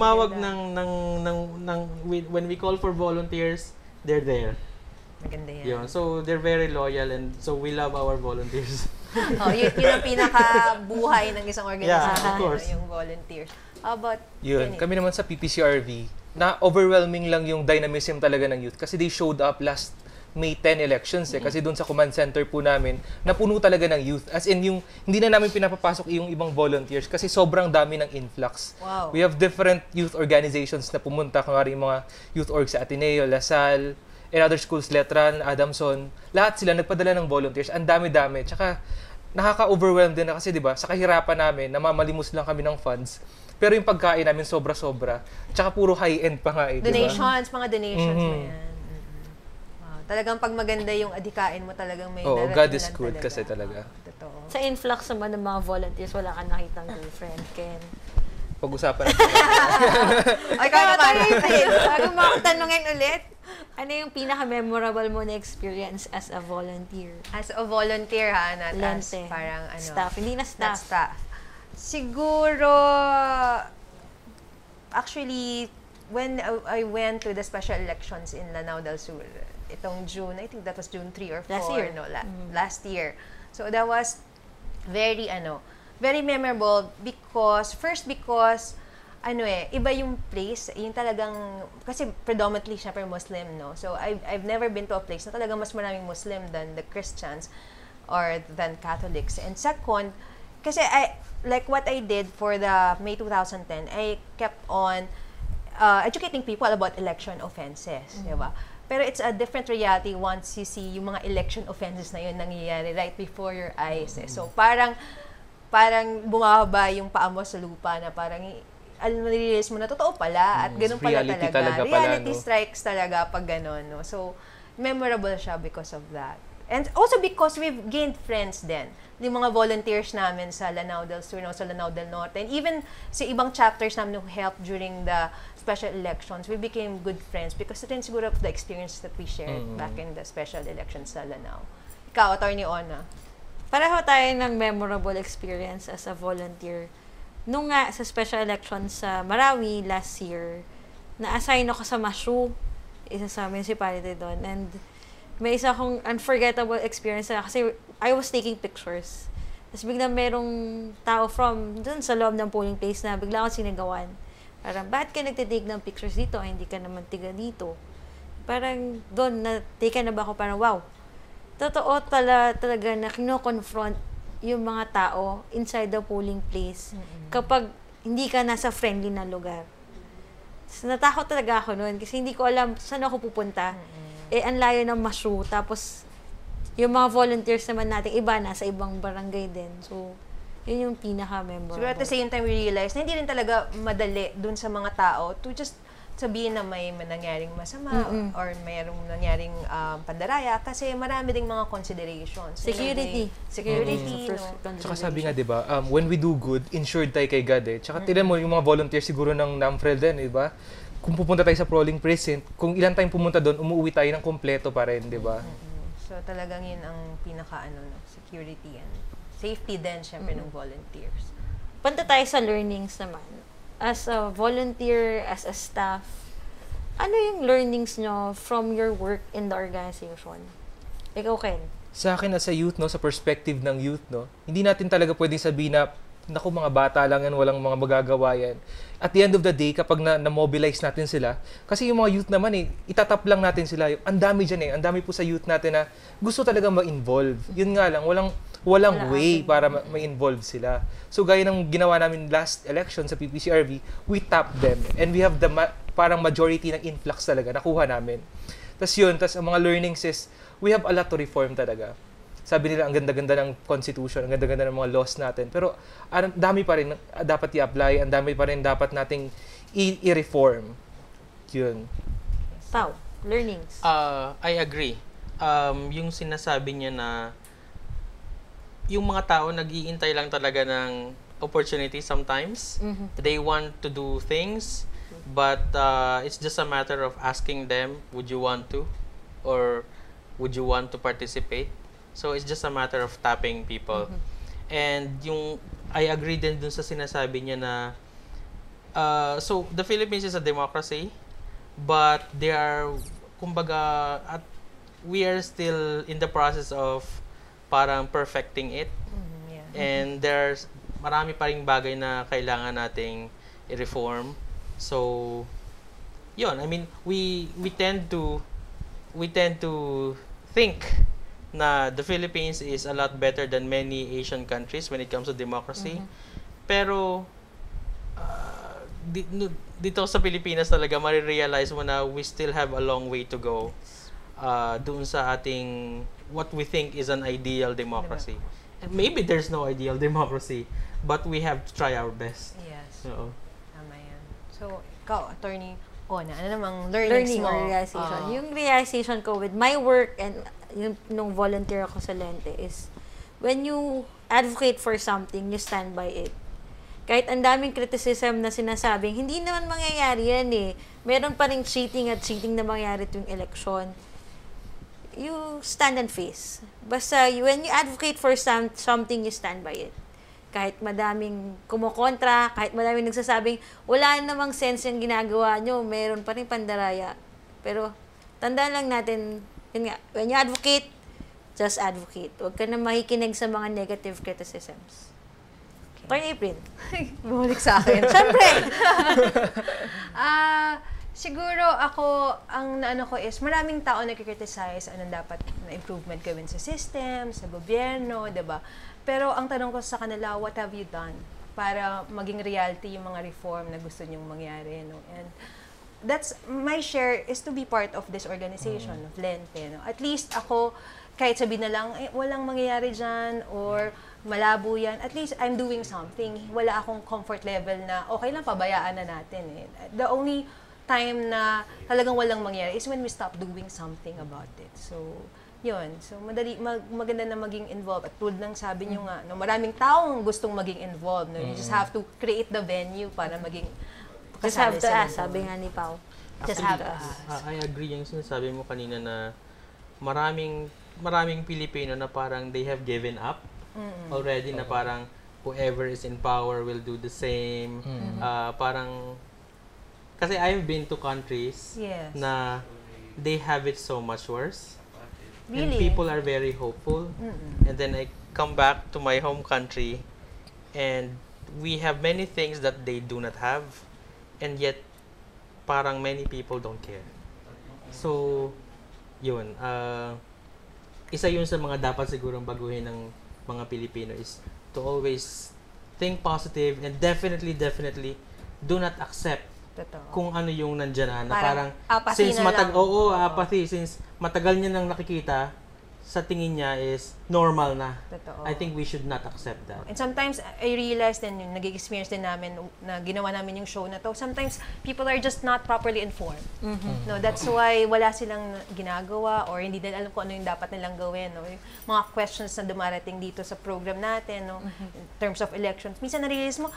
tumawag when we call for volunteers, they're there. Maganda yan. Yun. So, they're very loyal and so we love our volunteers. Yun ang pinaka-buhay ng isang organisasyon. Yeah, of course. Yung volunteers. How about Yun, kami naman sa PPCRV, na overwhelming lang yung dynamism talaga ng youth kasi they showed up last May 10 elections kasi doon sa command center po namin napuno talaga ng youth, as in yung hindi na namin pinapapasok yung ibang volunteers kasi sobrang dami ng influx. Wow. We have different youth organizations na pumunta, kunwari yung mga youth org sa Ateneo, Lasal, and other schools, Letran, Adamson, lahat sila nagpadala ng volunteers. Ang dami-dami, tsaka nakaka-overwhelm din na kasi 'di ba sa kahirapan namin namamalimos lang kami ng funds. Pero yung pagkain namin sobra-sobra. Tsaka puro high-end pa nga diba? Donations, mga donations na yan. Talagang pag maganda yung adhikain mo, talagang may God is good talaga. Kasi talaga. Totoo. Sa influx naman ng mga volunteers, wala kang nakitang girlfriend, Ken. Pag-usapan natin. Ay, kaya tayo, bago mo ako tanungin ulit, ano yung pinaka-memorable mo na experience as a volunteer? As a volunteer, not Lente. as parang ano. Staff, hindi na staff. Not staff. Siguro, actually, when I went to the special elections in Lanao del Sur, itong June, I think that was June 3 or 4. Last year. No, last year. So that was very memorable because iba yung place, yung talagang, kasi predominantly syempre Muslim, no? So I've never been to a place na talagang mas maraming Muslim than the Christians or than Catholics. And second, kasi like what I did for the May 2010, I kept on educating people about election offenses, diba? Pero it's a different reality once you see yung mga election offenses na yun nangyayari right before your eyes. So parang bumababa yung paa mo sa lupa na parang nare-realize mo na totoo pala at ganun pala talaga. Reality strikes talaga pag ganun, no? So memorable siya because of that. And also because we've gained friends din. Yung mga volunteers namin sa Lanao del Sur, sa Lanao del Norte, and even sa ibang chapters namin who helped during the special elections, we became good friends because rin siguro of the experience that we shared back in the special elections sa Lanao. Ikaw, Atty. Ona? Pareho tayo ng memorable experience as a volunteer. Nung nga sa special elections sa Marawi last year, na-assign ako sa Mashu, isa sa municipality doon, and may isa akong unforgettable experience na kasi I was taking pictures. Tapos biglang merong tao from dun sa loob ng polling place na bigla akong sinagawan. Parang, ba't ka nagtitake ng pictures dito? Hindi ka naman tiga dito. Parang doon, na-take na ba ako? Parang, wow. Totoo talaga na kino-confront yung mga tao inside the polling place kapag hindi ka nasa friendly na lugar. So, natakot talaga ako noon kasi hindi ko alam saan ako pupunta. Ang layo ng Mashu. Tapos, yung mga volunteers naman natin, iba na sa ibang barangay din. So, yun yung pinaka-memorable. Siguro at the same time, we realize na hindi rin talaga madali dun sa mga tao to just sabihin na may nangyaring masama or mayroong nangyaring pandaraya kasi marami ding mga considerations. Security. No? Tsaka sabi nga, di ba, when we do good, insured tayo kay God eh. Tsaka tinan mo yung mga volunteers siguro ng NAMFREL din, di ba? Kung pupunta tayo sa polling precinct, kung ilan tayong pumunta doon, umuwi tayo ng kompleto pa rin, di ba? So talagang yun ang security and safety din, syempre, ng volunteers. Punta tayo sa learnings naman. As a volunteer, as a staff, ano yung learnings nyo from your work in the organization? Ikaw, Ken? Sa akin as a youth, no, sa perspective ng youth, no, hindi natin talaga pwedeng sabihin na, naku, mga bata lang yan, walang mga magagawa yan. At the end of the day, kapag na-mobilize natin sila, kasi yung mga youth naman itatap lang natin sila. Ang dami dyan ang dami po sa youth natin na gusto talaga ma-involve. Yun nga lang, walang way para ma-involve sila. So, gaya ng ginawa namin last election sa PPCRV, we tap them. And we have the parang majority ng influx talaga, nakuha namin. Tapos ang mga learnings is, we have a lot to reform talaga. Sabi nila, ang ganda-ganda ng constitution, ang ganda-ganda ng mga laws natin. Pero, ang dami pa rin dapat i-apply, ang dami pa rin dapat nating i-reform. Yun. Pao, learnings. I agree. Yung sinasabi niya na yung mga tao nag-iintay lang talaga ng opportunity sometimes. They want to do things, but it's just a matter of asking them, would you want to? Or would you want to participate? So it's just a matter of tapping people. And I agree din dun sa sinasabi niya na So the Philippines is a democracy, but they are, kumbaga, we are still in the process of parang perfecting it. Yeah. And there's marami pa ring bagay na kailangan nating i-reform. So, yun. I mean, we tend to think na the Philippines is a lot better than many Asian countries when it comes to democracy. Pero dito sa Pilipinas talaga marirealize mo na we still have a long way to go doon sa ating what we think is an ideal democracy. Maybe there's no ideal democracy, but we have to try our best. Yes. Oo. Tama yan. So, ikaw, Attorney Ona, ano namang learnings Learning mo? or realization. Yung realization ko with my work and yung nung volunteer ako sa Lente is when you advocate for something, you stand by it. Kahit ang daming criticism na sinasabing, hindi naman mangyayari yan eh. Meron pa rin cheating na mangyayari tuwing election. You stand and face. Basta when you advocate for something, you stand by it. Kahit madaming kumukontra, kahit madaming nagsasabing, wala namang sense yung ginagawa nyo, meron pa rin pandaraya. Pero, tandaan lang natin, yun nga, when you advocate, just advocate. Huwag ka na makikinig sa mga negative criticisms. Okay. April. Bumalik sa akin. Siyempre! Siguro ako, ang naano ko is, maraming tao nagkikriticize anong dapat na improvement gawin sa system, sa gobyerno, diba? Pero ang tanong ko sa kanila, what have you done para maging reality yung mga reform na gusto nyong mangyari, no? And that's, my share is to be part of this organization, of Lente, no? At least ako, kahit sabihin na lang, walang mangyayari dyan, or malabo yan, at least I'm doing something. Wala akong comfort level na, okay lang, pabayaan na natin, eh. The only time na talagang walang mangyari is when we stop doing something about it. So, yun. So, maganda na maging involved. At tulad ng sabi nyo nga, no, maraming taong gustong maging involved. No? You just have to create the venue para maging Just have to ask, sabi nga ni Pao. Just have to ask. I agree yung sinasabi mo kanina na maraming Pilipino na parang they have given up already, na parang whoever is in power will do the same. Parang kasi I've been to countries na they have it so much worse. Really? And people are very hopeful. And then I come back to my home country and we have many things that they do not have. And yet, parang many people don't care. So, yun. Isa yun sa mga dapat sigurong baguhin ng mga Pilipino is to always think positive and definitely do not accept kung ano yung nandyan na parang apathy since na lang. apathy, since matagal niya nang nakikita, sa tingin niya is normal na. Totoo. I think we should not accept that. And sometimes I realize din yung nag-experience din namin na ginawa namin yung show na to, sometimes people are just not properly informed. No, that's why wala silang ginagawa or hindi nila alam kung ano yung dapat nilang gawin, no. Yung mga questions na dumarating dito sa program natin, no, in terms of elections. Minsan na-realize mo,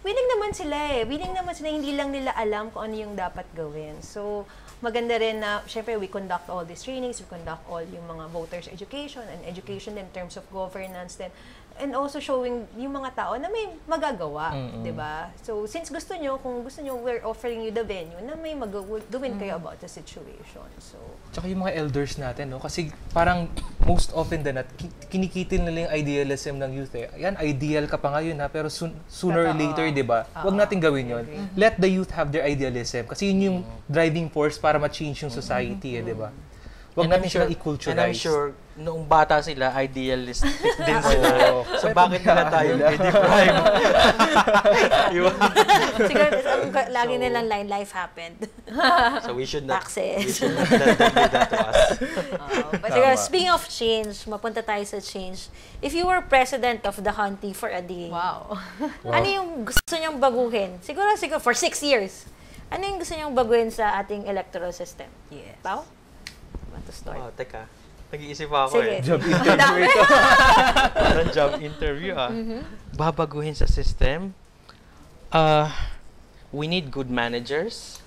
willing naman sila, hindi lang nila alam kung ano yung dapat gawin. So, maganda rin na, syempre, we conduct all these trainings, we conduct all yung mga voters education and education in terms of governance din. And also showing yung mga tao na may magagawa, di ba? So, since kung gusto nyo, we're offering you the venue na may gawin kayo about the situation. So, tsaka yung mga elders natin, no? Kasi parang most often din at kinikitil nila yung idealism ng youth, eh. Yan, ideal ka pa ngayon, ha? Pero sooner or later, di ba? Huwag natin gawin yun. Let the youth have their idealism. Kasi yun yung driving force para ma-change yung society, di ba? Huwag natin silang i-culturize. And I'm sure, noong bata sila, idealistic din sila. So, bakit nila tayo i-deprive? Siguro, lagi nilang line, life happened. So, we should not Taxes. let them do that to us. Siguro, speaking of change, mapunta tayo sa change. If you were president of the country for a day, wow. ano yung gusto niyong baguhin? Siguro, for 6 years. Ano yung gusto niyong baguhin sa ating electoral system? Yes. Pao? To start. Oh, teka. Nag-iisip ako Sige. Job interview ito. Parang job interview, Babaguhin sa system. We need good managers.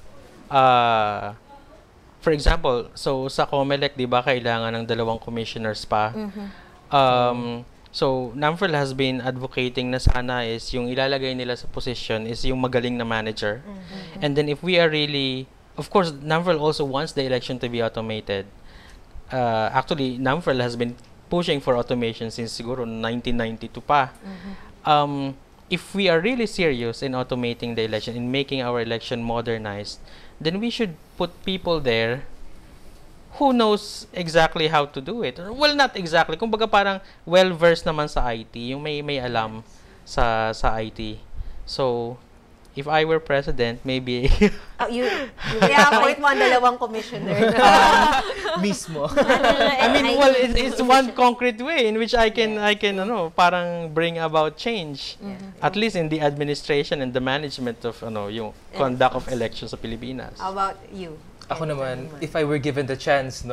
For example, so sa COMELEC, di ba, kailangan ng 2 commissioners pa. So, NAMFREL has been advocating na sana is yung ilalagay nila sa position is yung magaling na manager. And then if we are really, of course, NAMFREL also wants the election to be automated. Actually, NAMFREL has been pushing for automation since siguro 1992 pa. If we are really serious in automating the election, in making our election modernized, then we should put people there who knows exactly how to do it. Well, not exactly. Kumbaga parang well-versed naman sa IT, yung may alam sa IT. So, if I were president, maybe You kaya appoint mo ang dalawang commissioner. Mismo. I mean, well, it's one concrete way in which I can parang bring about change. At least in the administration and the management of yung conduct of elections sa Pilipinas. How about you? Ako naman, if I were given the chance,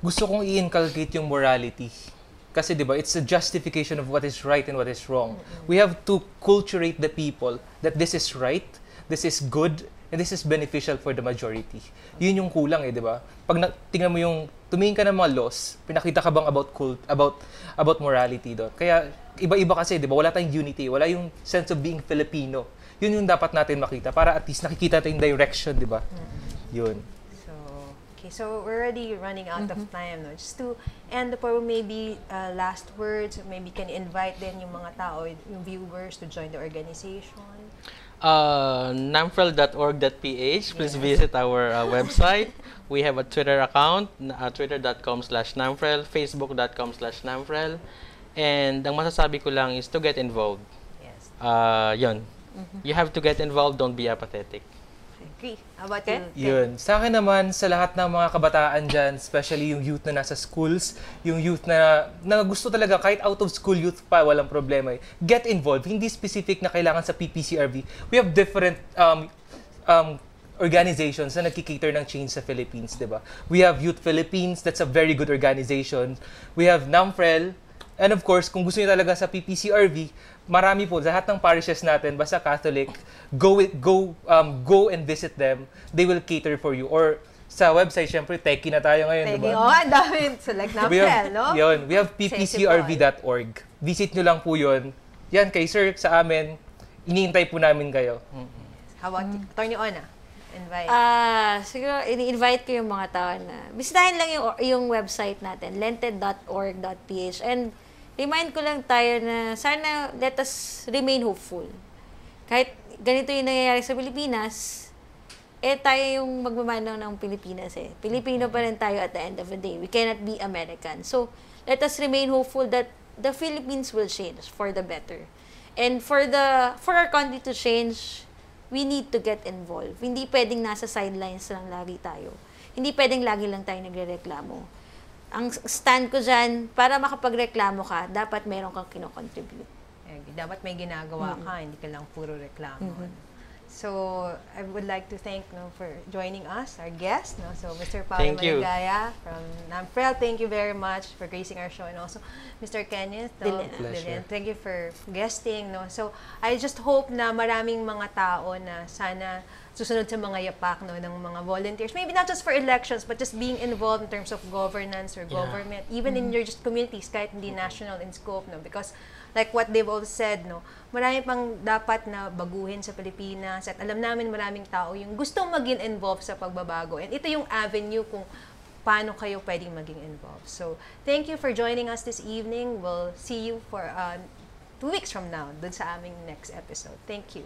gusto kong i-inculcate yung morality. Kasi 'di ba, it's a justification of what is right and what is wrong. We have to culturate the people that this is right, this is good, and this is beneficial for the majority. Yun yung kulang 'di ba? Pag tingnan mo yung tumingin ka ng mga laws, pinakita ka bang about morality doon. Kaya iba-iba kasi 'di ba, wala tayong unity, wala yung sense of being Filipino. Yun yung dapat natin makita para at least nakikita natin yung direction, 'di ba? Yun. So we're already running out of time, no? Just to end the program, maybe last words, maybe can invite din yung mga tao, yung viewers to join the organization. NAMFREL.org.ph. Please visit our website. We have a Twitter account, twitter.com/NAMFREL, facebook.com/NAMFREL. And ang masasabi ko lang is to get involved. Yes. Yun. You have to get involved, don't be apathetic. Agree. How about you? Yun. Sa akin naman, sa lahat ng mga kabataan dyan, especially yung youth na nasa schools, yung youth na gusto talaga, kahit out of school youth pa, walang problema. Get involved. Hindi specific na kailangan sa PPCRV. We have different organizations na nagkikater ng change sa Philippines, di ba? We have Youth Philippines, that's a very good organization. We have NAMFREL, and of course, kung gusto niyo talaga sa PPCRV, marami po, lahat ng parishes natin, basta Catholic, go and visit them. They will cater for you. Or sa website, syempre, techie na tayo ngayon, Techie, diba? ang dami. So like NAMFREL, no? Yun, we have ppcrv.org. Visit nyo lang po yun. Yan, kay sir, sa amin, iniintay po namin kayo. How about Atty. Ona? Invite. Siguro, ini-invite ko yung mga tao na bisitahin lang yung website natin, lente.org.ph. And remind ko lang tayo na sana let us remain hopeful. Kahit ganito yung nangyayari sa Pilipinas, tayo yung magmamano ng Pilipinas eh. Pilipino pa rin tayo at the end of the day. We cannot be American. So, let us remain hopeful that the Philippines will change for the better. And for our country to change, we need to get involved. Hindi pwedeng nasa sidelines lang lagi tayo. Hindi pwedeng lagi lang tayo nagrereklamo. Ang stand ko dyan, para makapagreklamo ka, dapat meron kang kinocontribute. Dapat may ginagawa ka, hindi ka lang puro reklamo. So, I would like to thank for joining us, our guest. So, Mr. Paolo Maligaya from NAMFREL, thank you very much for gracing our show. And also, Mr. Kenneth, Dillena. Thank you for guesting. So, I just hope na maraming mga tao na sana susunod sa mga yapak ng mga volunteers. Maybe not just for elections, but just being involved in terms of governance or government, even in your just communities, kahit hindi national in scope. Because like what they've all said, marami pang dapat na baguhin sa Pilipinas at alam namin maraming tao yung gustong maging involved sa pagbabago. And ito yung avenue kung paano kayo pwedeng maging involved. So, thank you for joining us this evening. We'll see you for 2 weeks from now dun sa aming next episode. Thank you.